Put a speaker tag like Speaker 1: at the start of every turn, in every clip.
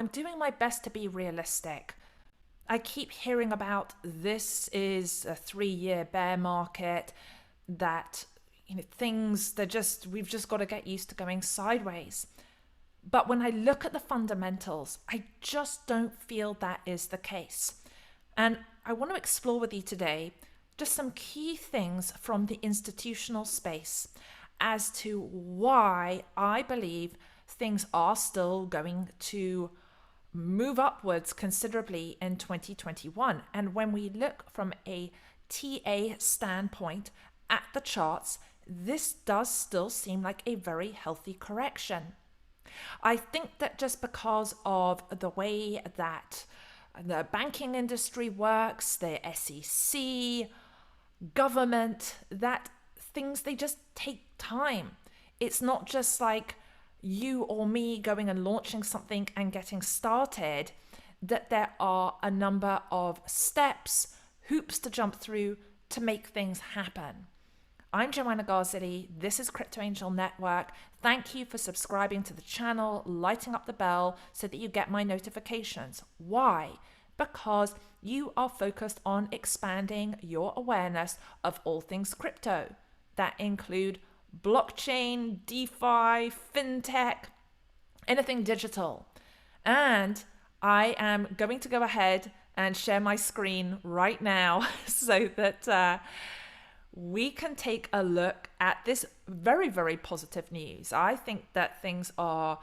Speaker 1: I'm doing my best to be realistic. I keep hearing about this is a 3-year bear market, that things we've just got to get used to going sideways. But when I look at the fundamentals, I just don't feel that is the case. And I want to explore with you today just some key things from the institutional space as to why I believe things are still going to move upwards considerably in 2021. And when we look from a TA standpoint at the charts, this does still seem like a very healthy correction. I think that just because of the way that the banking industry works, the SEC, government, that things, they just take time. It's not just like you or me going and launching something and getting started, that there are a number of steps, hoops to jump through to make things happen. I'm Joanna Garzilli. This is Crypto Angel Network. Thank you for subscribing to the channel, lighting up the bell so that you get my notifications. Why? Because you are focused on expanding your awareness of all things crypto. That include blockchain, DeFi, fintech, anything digital. And I am going to go ahead and share my screen right now so that we can take a look at this very, very positive news. I think that things are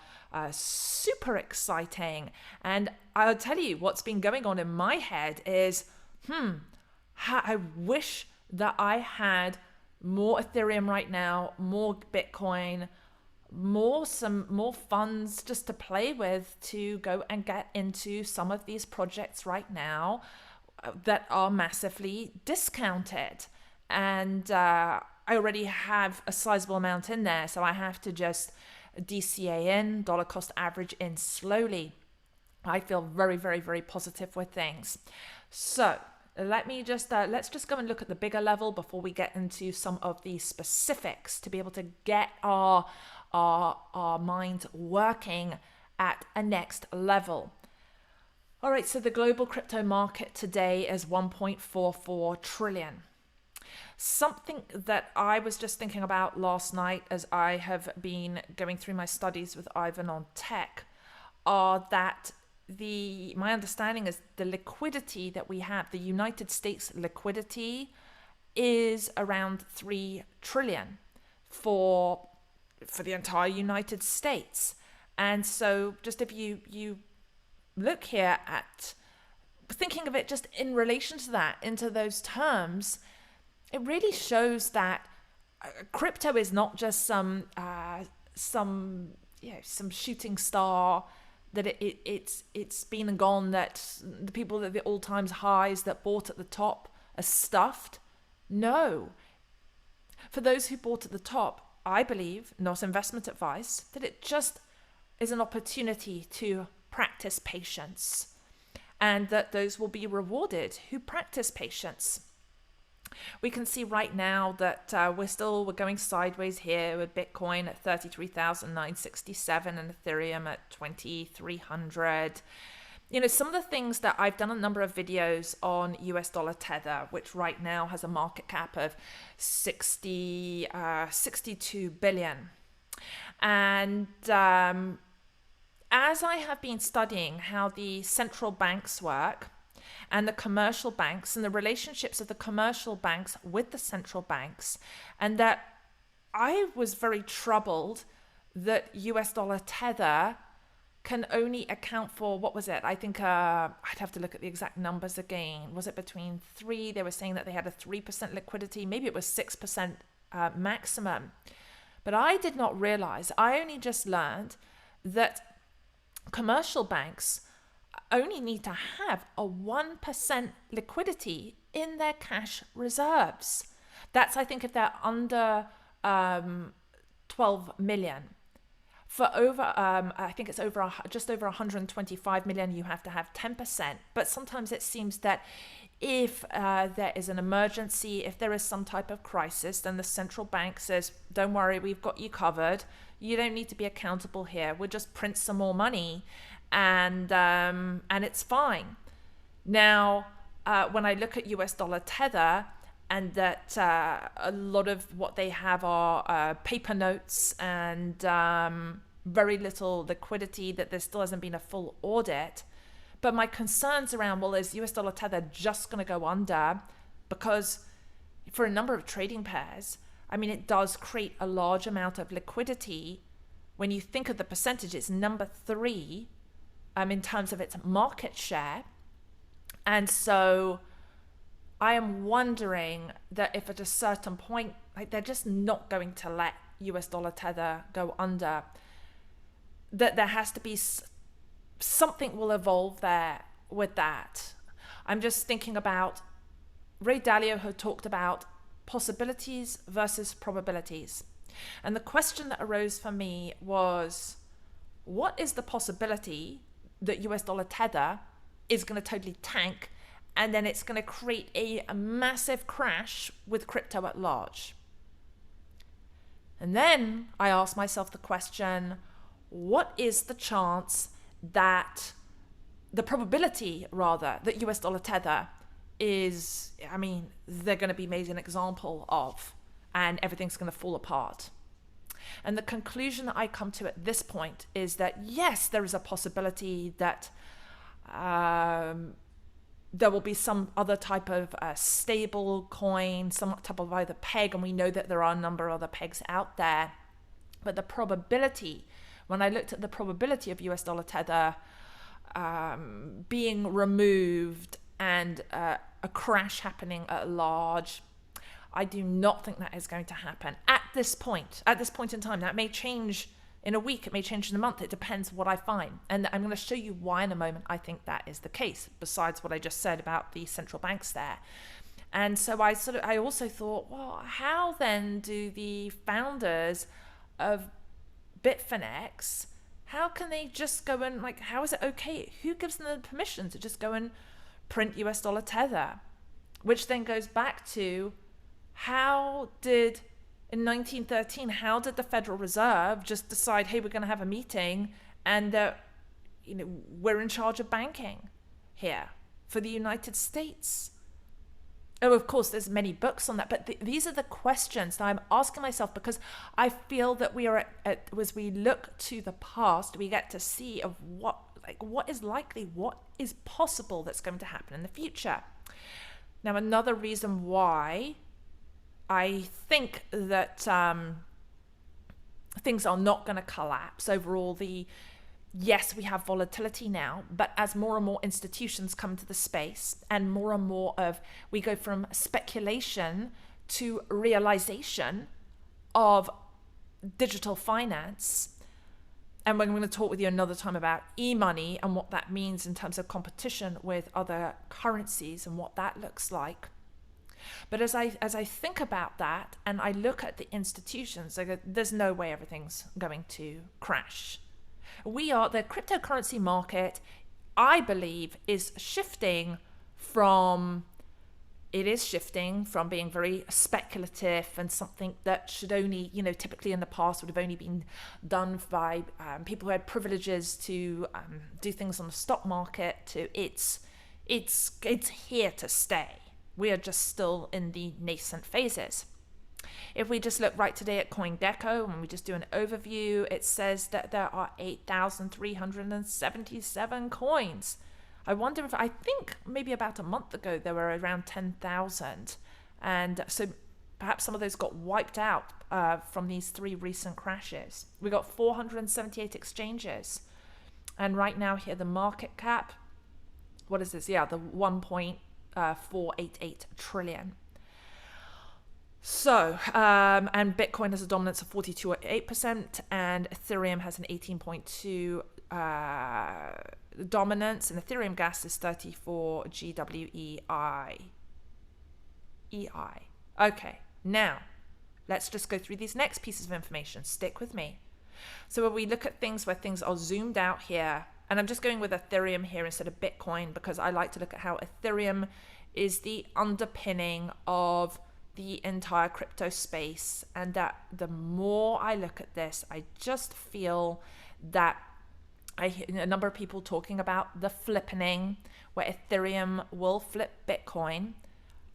Speaker 1: super exciting. And I'll tell you what's been going on in my head is, I wish that I had more Ethereum right now, more Bitcoin, more funds just to play with to go and get into some of these projects right now that are massively discounted. And I already have a sizable amount in there, so I have to just DCA in, dollar cost average in slowly. I feel very, very, very positive with things. So let's just go and look at the bigger level before we get into some of the specifics to be able to get our minds working at a next level. All right, so the global crypto market today is 1.44 trillion. Something that I was just thinking about last night as I have been going through my studies with Ivan on tech are that my understanding is the liquidity that we have, the United States liquidity is around 3 trillion for the entire United States. And so just if you look here at thinking of it just in relation to that, into those terms, it really shows that crypto is not just some shooting star, that it's been and gone, that the people at the all-time highs that bought at the top are stuffed. No. For those who bought at the top, I believe, not investment advice, that it just is an opportunity to practice patience, and that those will be rewarded who practice patience. We can see right now that we're going sideways here with Bitcoin at 33,967 and Ethereum at 2,300. Some of the things that I've done a number of videos on US dollar tether, which right now has a market cap of 62 billion. And as I have been studying how the central banks work, and the commercial banks and the relationships of the commercial banks with the central banks, and that I was very troubled that US dollar tether can only account for, what was it? I think I'd have to look at the exact numbers again. Was it between 3? They were saying that they had a 3% liquidity. Maybe it was 6% maximum. But I did not realize, I only just learned that commercial banks only need to have a 1% liquidity in their cash reserves. That's, I think, if they're under 12 million. For over, I think it's just over 125 million, you have to have 10%. But sometimes it seems that if there is an emergency, if there is some type of crisis, then the central bank says, don't worry, we've got you covered. You don't need to be accountable here. We'll just print some more money and it's fine. Now, when I look at US dollar tether, and that a lot of what they have are paper notes and very little liquidity, that there still hasn't been a full audit. But my concerns around, well, is US dollar tether just going to go under? Because for a number of trading pairs, I mean, it does create a large amount of liquidity. When you think of the percentages, number 3 in terms of its market share. And so I am wondering that if at a certain point, like, they're just not going to let US dollar tether go under, that there has to be something will evolve there with that. I'm just thinking about Ray Dalio, who talked about possibilities versus probabilities. And the question that arose for me was, what is the possibility that US dollar tether is going to totally tank, and then it's going to create a massive crash with crypto at large? And then I asked myself the question, what is the chance that, the probability rather, that US dollar tether is, I mean, they're going to be made an example of, and everything's going to fall apart? And the conclusion that I come to at this point is that yes, there is a possibility that there will be some other type of stable coin, some type of either peg, and we know that there are a number of other pegs out there. But the probability, when I looked at the probability of US dollar tether being removed and a crash happening at large, I do not think that is going to happen at this point in time. That may change in a week, it may change in a month. It depends what I find. And I'm going to show you why in a moment I think that is the case, besides what I just said about the central banks there. And so I also thought, well, how then do the founders of Bitfinex, how can they just go and, like, how is it okay? Who gives them the permission to just go and print US dollar tether? Which then goes back to, how did, in 1913, how did the Federal Reserve just decide, hey, we're going to have a meeting and we're in charge of banking here for the United States? Oh, of course, there's many books on that, but these are the questions that I'm asking myself, because I feel that we are as we look to the past, we get to see of what is likely, what is possible that's going to happen in the future. Now, another reason why I think that things are not going to collapse overall, yes, we have volatility now, but as more and more institutions come to the space and more of, we go from speculation to realization of digital finance. And we're going to talk with you another time about e-money and what that means in terms of competition with other currencies and what that looks like. But as I think about that and I look at the institutions, I go, there's no way everything's going to crash. The cryptocurrency market, I believe, is shifting from being very speculative and something that should only, typically in the past would have only been done by people who had privileges to do things on the stock market, to it's here to stay. We are just still in the nascent phases. If we just look right today at CoinGecko and we just do an overview, it says that there are 8,377 coins. I think maybe about a month ago there were around 10,000. And so perhaps some of those got wiped out from these 3 recent crashes. We got 478 exchanges. And right now here, the market cap, what is this? Yeah, the 1.488 trillion. So, and Bitcoin has a dominance of 42.8%, and Ethereum has an 18.2 dominance, and Ethereum gas is 34 GWEI. Okay, now let's just go through these next pieces of information. Stick with me. So when we look at things where things are zoomed out here, and I'm just going with Ethereum here instead of Bitcoin because I like to look at how Ethereum is the underpinning of the entire crypto space, and that the more I look at this, I just feel that I hear a number of people talking about the flippening, where Ethereum will flip Bitcoin.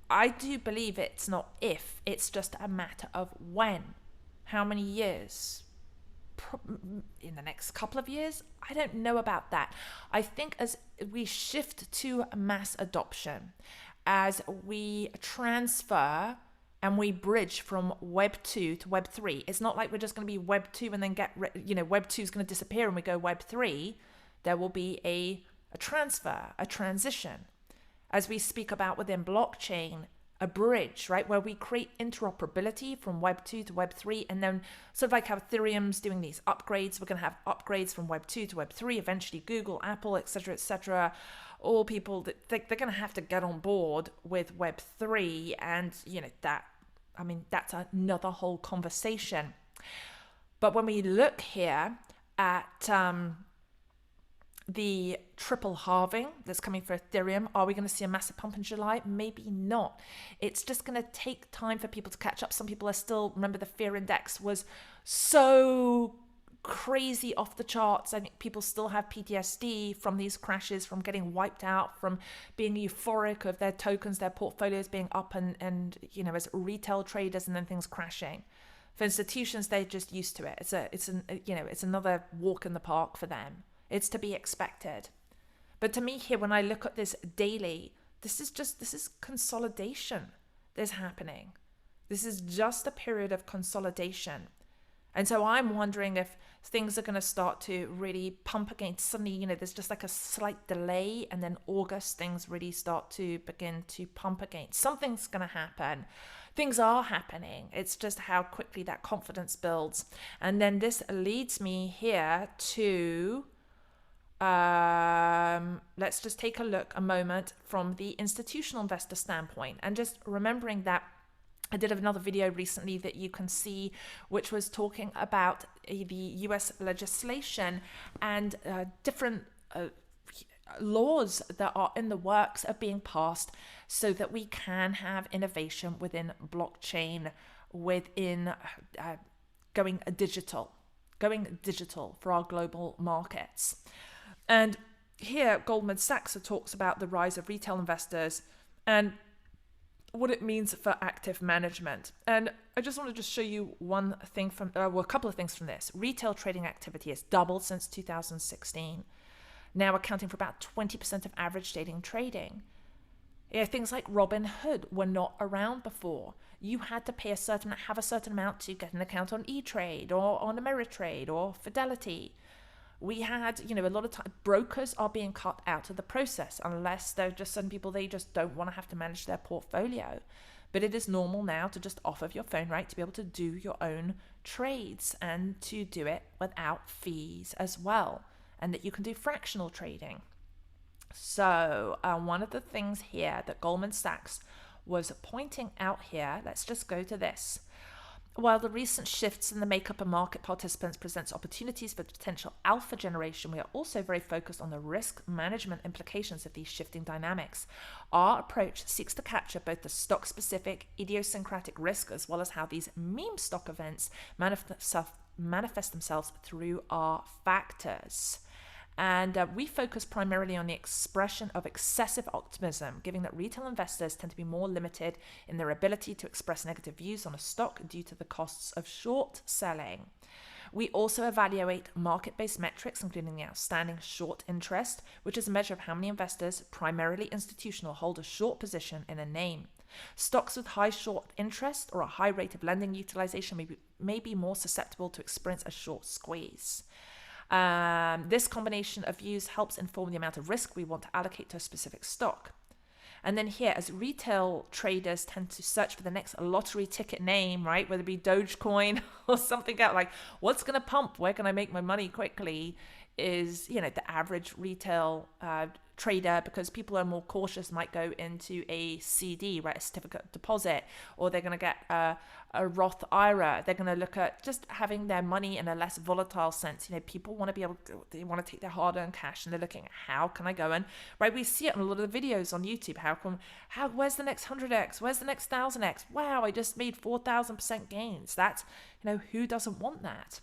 Speaker 1: I do believe it's not if, it's just a matter of when. How many years? In the next couple of years? I don't know about that. I think as we shift to mass adoption, as we transfer and we bridge from Web 2 to Web 3, it's not like we're just going to be Web 2 and then Web 2 is going to disappear and we go Web 3. There will be a transfer, a transition. As we speak about within blockchain, a bridge, right, where we create interoperability from Web 2 to Web 3, and then sort of like how Ethereum's doing these upgrades, we're going to have upgrades from Web 2 to Web 3, eventually Google, Apple, etc., all people, that they're going to have to get on board with Web 3, and, that's another whole conversation. But when we look here at the triple halving that's coming for Ethereum, are we going to see a massive pump in July? Maybe not. It's just going to take time for people to catch up. Some people are still, remember the fear index was so crazy off the charts. I think people still have PTSD from these crashes, from getting wiped out, from being euphoric of their tokens, their portfolios being up and as retail traders, and then things crashing. For institutions, they're just used to it. It's another walk in the park for them. It's to be expected. But to me here, when I look at this daily, this is consolidation that's happening. This is just a period of consolidation. And so I'm wondering if things are going to start to really pump again. Suddenly, there's just like a slight delay, and then August, things really start to begin to pump again. Something's going to happen. Things are happening. It's just how quickly that confidence builds. And then this leads me here to... let's just take a look a moment from the institutional investor standpoint, and just remembering that I did another video recently that you can see, which was talking about the US legislation and different laws that are in the works of being passed so that we can have innovation within blockchain, within going digital for our global markets. And here, Goldman Sachs talks about the rise of retail investors and what it means for active management. And I just want to show you one thing a couple of things from this. Retail trading activity has doubled since 2016, now accounting for about 20% of average daily trading. Things like Robinhood were not around before. You had to have a certain amount to get an account on E-Trade or on Ameritrade or Fidelity. We had, a lot of time, brokers are being cut out of the process unless they're just some people, they just don't want to have to manage their portfolio. But it is normal now to just off of your phone, right, to be able to do your own trades and to do it without fees as well, and that you can do fractional trading. So one of the things here that Goldman Sachs was pointing out here, let's just go to this. While the recent shifts in the makeup of market participants presents opportunities for potential alpha generation, we are also very focused on the risk management implications of these shifting dynamics. Our approach seeks to capture both the stock-specific idiosyncratic risk as well as how these meme stock events manifest themselves through our factors. And we focus primarily on the expression of excessive optimism, given that retail investors tend to be more limited in their ability to express negative views on a stock due to the costs of short selling. We also evaluate market-based metrics, including the outstanding short interest, which is a measure of how many investors, primarily institutional, hold a short position in a name. Stocks with high short interest or a high rate of lending utilization may be more susceptible to experience a short squeeze. This combination of views helps inform the amount of risk we want to allocate to a specific stock. And then here, as retail traders tend to search for the next lottery ticket name, right, whether it be Dogecoin or something else, like what's going to pump, where can I make my money quickly, is, the average retail trader, because people are more cautious, might go into a CD, right, a certificate of deposit, or they're going to get a Roth IRA. They're going to look at just having their money in a less volatile sense. People want to be able to, they want to take their hard-earned cash, and they're looking at how can I go and, right, we see it in a lot of the videos on YouTube. Where's the next 100x? Where's the next 1000x? Wow, I just made 4,000% gains. That's, who doesn't want that?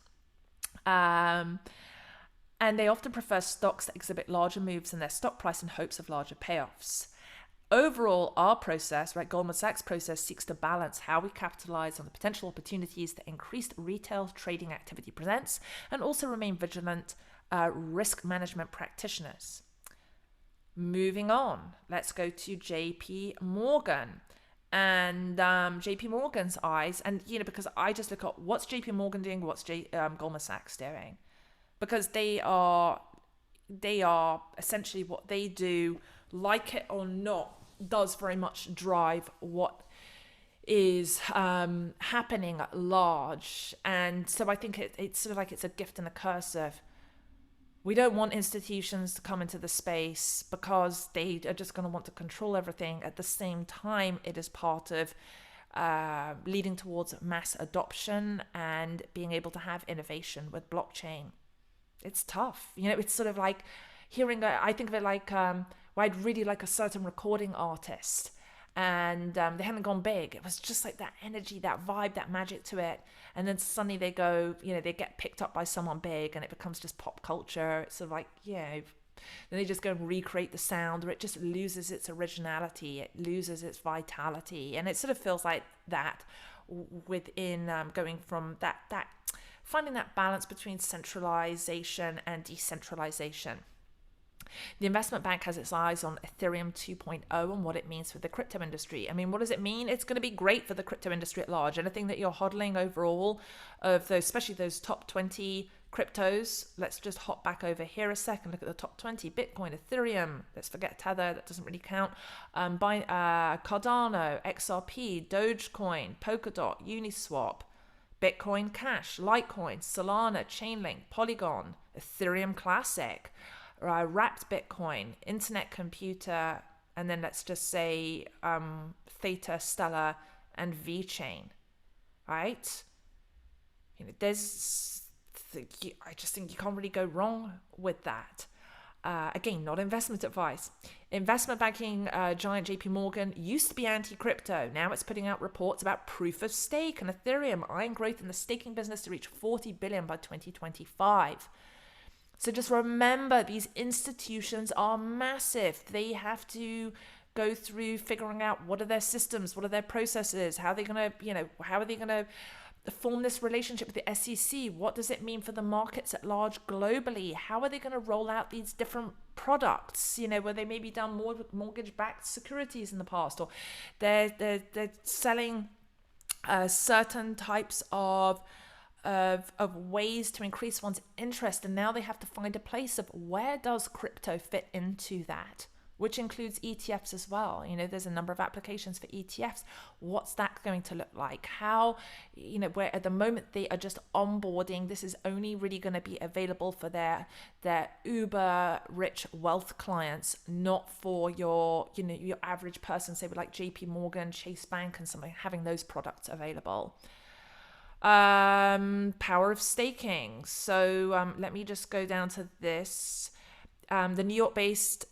Speaker 1: And they often prefer stocks that exhibit larger moves in their stock price in hopes of larger payoffs. Overall, our process, right, Goldman Sachs process, seeks to balance how we capitalize on the potential opportunities that increased retail trading activity presents and also remain vigilant risk management practitioners. Moving on, let's go to JP Morgan. And JP Morgan's eyes, and because I just look at what's JP Morgan doing, what's Goldman Sachs doing, because they are essentially what they do, like it or not, does very much drive what is happening at large. And so I think it's sort of like it's a gift and a curse of, we don't want institutions to come into the space because they are just going to want to control everything. At the same time, it is part of leading towards mass adoption and being able to have innovation with blockchain. It's tough. It's sort of like I think of it like, I'd really like a certain recording artist, and they hadn't gone big. It was just like that energy, that vibe, that magic to it. And then suddenly they go, they get picked up by someone big and it becomes just pop culture. It's sort of like, then they just go and recreate the sound, or it just loses its originality. It loses its vitality. And it sort of feels like that within going from that finding that balance between centralization and decentralization. The investment bank has its eyes on Ethereum 2.0 and what it means for the crypto industry. I mean, what does it mean? It's going to be great for the crypto industry at large. Anything that you're hodling overall of those, especially those top 20 cryptos. Let's just hop back over here a second. Look at the top 20. Bitcoin, Ethereum. Let's forget Tether. That doesn't really count. Cardano, XRP, Dogecoin, Polkadot, Uniswap, Bitcoin Cash, Litecoin, Solana, Chainlink, Polygon, Ethereum Classic, Wrapped Bitcoin, Internet Computer, and then let's just say Theta, Stellar, and VeChain, right? I just think you can't really go wrong with that. Again, not investment advice. Investment banking giant JP Morgan used to be anti-crypto. Now it's putting out reports about proof of stake and Ethereum eyeing growth in the staking business to reach 40 billion by 2025. So just remember, these institutions are massive. They have to go through figuring out what are their systems, what are their processes, how are they going to form this relationship with the SEC? What does it mean for the markets at large globally? How are they going to roll out these different products? Where they maybe done more with mortgage-backed securities in the past, or they're selling certain types of ways to increase one's interest, and now they have to find a place of where does crypto fit into that, which includes ETFs as well. There's a number of applications for ETFs. What's that going to look like? How, where at the moment they are just onboarding, this is only really going to be available for their uber rich wealth clients, not for your average person, say with like JP Morgan, Chase Bank and something, having those products available. Power of staking. So let me just go down to this. The New York-based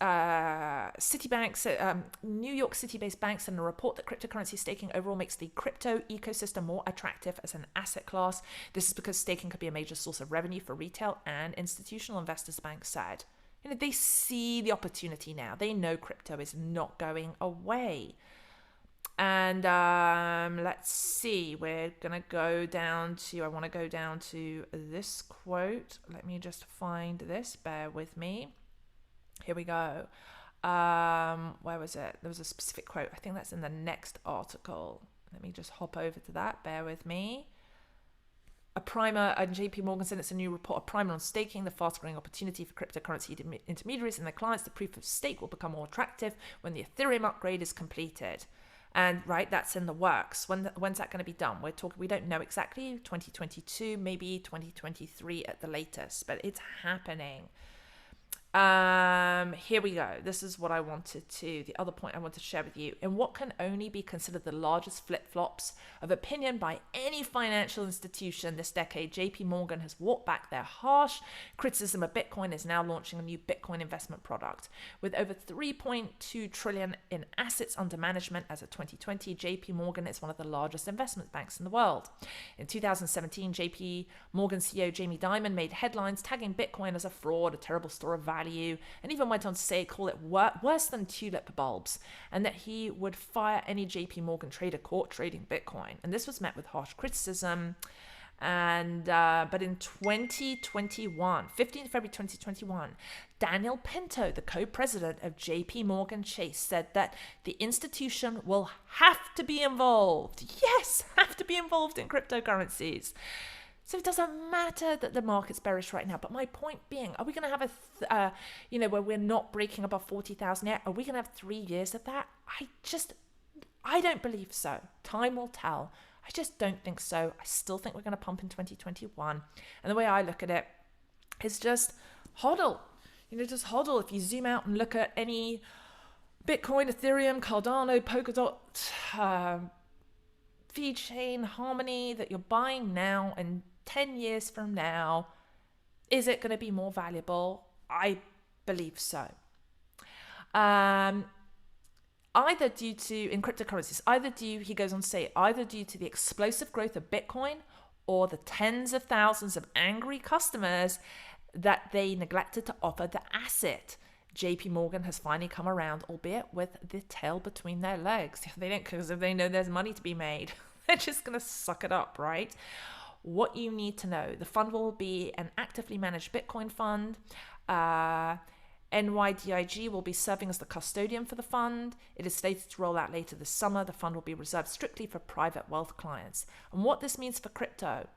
Speaker 1: New York City-based banks sent a report that cryptocurrency staking overall makes the crypto ecosystem more attractive as an asset class. This is because staking could be a major source of revenue for retail and institutional investors, the bank said. They see the opportunity now. They know crypto is not going away. And let's see, I want to go down to this quote. Let me just find this, bear with me. Here we go. Where was it? There was a specific quote. I think that's in the next article. Let me just hop over to that, bear with me. A primer, and JP Morgan said it's a new report, a primer on staking, the fast-growing opportunity for cryptocurrency intermediaries and their clients. The proof of stake will become more attractive when the Ethereum upgrade is completed. And right, that's in the works. When's that going to be done? We don't know exactly, 2022, maybe 2023 at the latest, but it's happening. Here we go. This is what I wanted to, the other point I wanted to share with you. In what can only be considered the largest flip-flops of opinion by any financial institution this decade, JP Morgan has walked back their harsh criticism of Bitcoin, is now launching a new Bitcoin investment product. With over 3.2 trillion in assets under management as of 2020, JP Morgan is one of the largest investment banks in the world. In 2017, JP Morgan CEO Jamie Dimon made headlines tagging Bitcoin as a fraud, a terrible store of value, and even went on to say, call it worse than tulip bulbs, and that he would fire any JP Morgan trader caught trading Bitcoin. And this was met with harsh criticism. And but in 2021, 15th February 2021, Daniel Pinto, the co-president of JP Morgan Chase, said that the institution will have to be involved. Yes, have to be involved in cryptocurrencies. So it doesn't matter that the market's bearish right now. But my point being, are we going to have where we're not breaking above 40,000 yet? Are we going to have 3 years of that? I don't believe so. Time will tell. I just don't think so. I still think we're going to pump in 2021. And the way I look at it is just hodl. Just hodl. If you zoom out and look at any Bitcoin, Ethereum, Cardano, Polkadot, VeChain, Harmony that you're buying now and 10 years from now, is it going to be more valuable? I believe so. Either due to, in cryptocurrencies, he goes on to say, either due to the explosive growth of Bitcoin or the tens of thousands of angry customers that they neglected to offer the asset. JP Morgan has finally come around, albeit with the tail between their legs. They don't, because if they know there's money to be made, they're just going to suck it up, right? What you need to know: the fund will be an actively managed Bitcoin fund. NYDIG will be serving as the custodian for the fund. It is slated to roll out later this summer. The fund will be reserved strictly for private wealth clients. And what this means for crypto,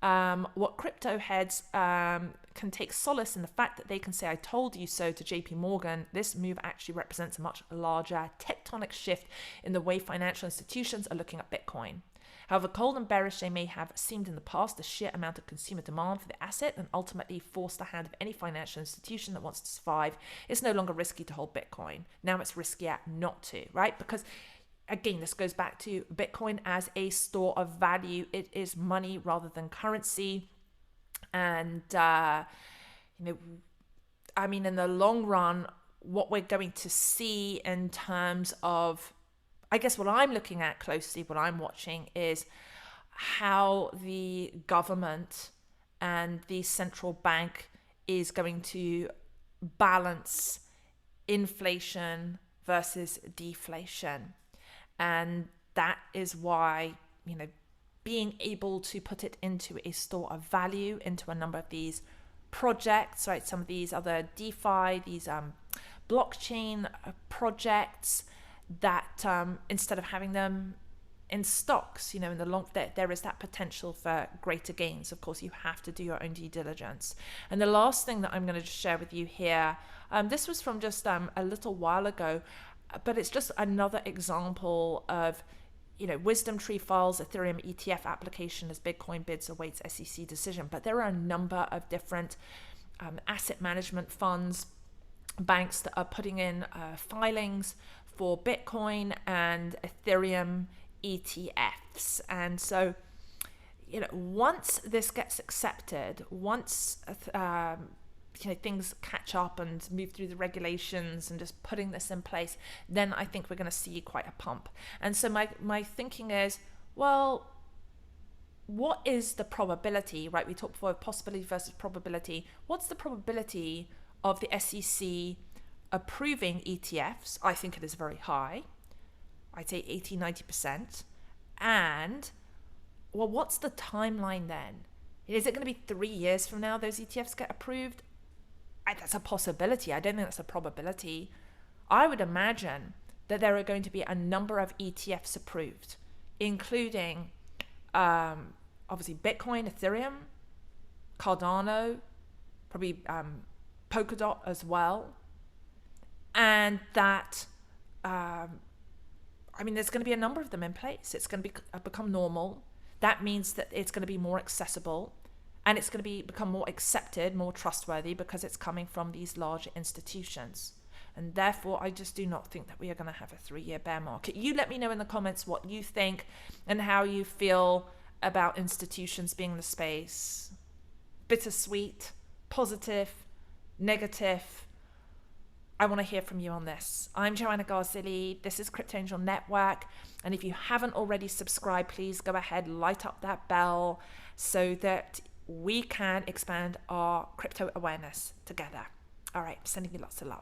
Speaker 1: what crypto heads can take solace in the fact that they can say, I told you so to JP Morgan. This move actually represents a much larger tectonic shift in the way financial institutions are looking at Bitcoin. However cold and bearish they may have seemed in the past, the sheer amount of consumer demand for the asset and ultimately force the hand of any financial institution that wants to survive. It's no longer risky to hold Bitcoin. Now it's riskier not to, right? Because again, this goes back to Bitcoin as a store of value. It is money rather than currency. And, in the long run, what we're going to see in terms of, I guess what I'm looking at closely, what I'm watching is how the government and the central bank is going to balance inflation versus deflation. And that is why, being able to put it into a store of value, into a number of these projects, right? Some of these other DeFi, these blockchain projects, that instead of having them in stocks, in the long, there is that potential for greater gains. Of course, you have to do your own due diligence. And the last thing that I'm going to just share with you here, this was from just a little while ago, but it's just another example of, Wisdom Tree files Ethereum ETF application as Bitcoin bids awaits SEC decision. But there are a number of different asset management funds, banks that are putting in filings for Bitcoin and Ethereum ETFs. And so, once this gets accepted, once things catch up and move through the regulations and just putting this in place, then I think we're going to see quite a pump. And so my thinking is, well, what is the probability, right? We talked before of possibility versus probability. What's the probability of the SEC approving ETFs? I think it is very high. I'd say 80-90%. And, well, what's the timeline then? Is it going to be 3 years from now those ETFs get approved? That's a possibility. I don't think that's a probability. I would imagine that there are going to be a number of ETFs approved, including obviously Bitcoin, Ethereum, Cardano, probably Polkadot as well. And that, there's going to be a number of them in place. It's going to become normal. That means that it's going to be more accessible. And it's going to become more accepted, more trustworthy, because it's coming from these larger institutions. And therefore, I just do not think that we are going to have a 3-year bear market. You let me know in the comments what you think and how you feel about institutions being in the space. Bittersweet, positive, negative. I want to hear from you on this. I'm Joanna Garzilli. This is Crypto Angel Network. And if you haven't already subscribed, please go ahead, light up that bell so that we can expand our crypto awareness together. All right, sending you lots of love.